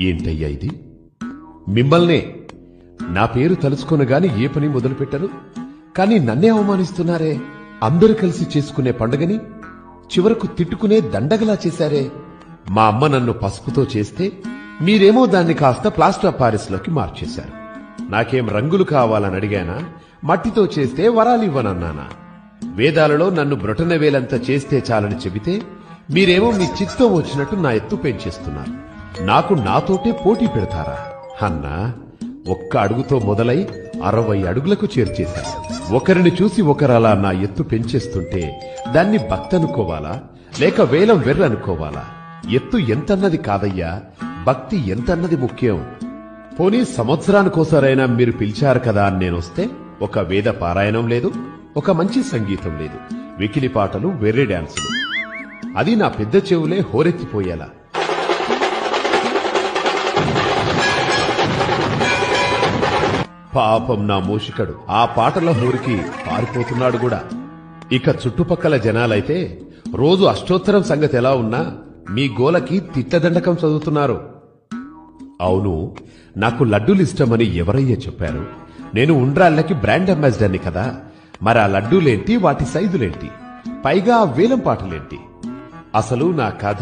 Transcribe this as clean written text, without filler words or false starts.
ఏంటయ్యా ఇది? మిమ్మల్నే నా పేరు తలుచుకొనగాని ఏ పని మొదలుపెట్టరు, కాని నన్నే అవమానిస్తున్నారే. అందరూ కలిసి చేసుకునే పండుగని చివరకు తిట్టుకునే దండగలా చేశారే. మా అమ్మ నన్ను పసుపుతో చేస్తే మీరేమో దాన్ని కాస్త ప్లాస్టర్ ఆఫ్ పారిస్ లోకి మార్చేశారు. నాకేం రంగులు కావాలని అడిగానా? మట్టితో చేస్తే వరాలివ్వనన్నానా? వేదాలలో నన్ను బ్రొటనవేలంతా చేస్తే చాలని చెబితే మీరేమో మీ చిత్తం వచ్చినట్టు నా ఎత్తు పెంచేస్తున్నారు. నాకు నాతోటే పోటీ పెడతారా? అన్నా, ఒక్క అడుగుతో మొదలై 60 అడుగులకు చేర్చేశారు. ఒకరిని చూసి ఒకరలా నా ఎత్తు పెంచేస్తుంటే దాన్ని భక్తనుకోవాలా లేక వేలం వెర్రనుకోవాలా? ఎత్తు ఎంతన్నది కాదయ్యా, భక్తి ఎంతన్నది ముఖ్యం. పోనీ సంవత్సరానికోసారైనా మీరు పిలిచారు కదా అని నేనొస్తే ఒక వేద పారాయణం లేదు, ఒక మంచి సంగీతం లేదు, వికిలి పాటలు, వెర్రి డాన్సులు. అది నా పెద్ద చెవులే హోరెత్తిపోయేలా. పాపం నా మూషికడు ఆ పాటల హోరికి పారిపోతున్నాడు కూడా. ఇక చుట్టుపక్కల జనాలైతే రోజు అష్టోత్తరం సంగతి ఎలా ఉన్నా మీ గోలకి తిట్టదండకం చదువుతున్నారు. అవును, నాకు లడ్డూలిష్టమని ఎవరయ్యా చెప్పారు? నేను ఉండ్రాళ్ళకి బ్రాండ్ అంబాసిడర్ని కదా. మరి ఆ లడ్డూలేంటి, వాటి సైజులేంటి, పైగా ఆ వేలం పాటలేంటి? అసలు నా కథ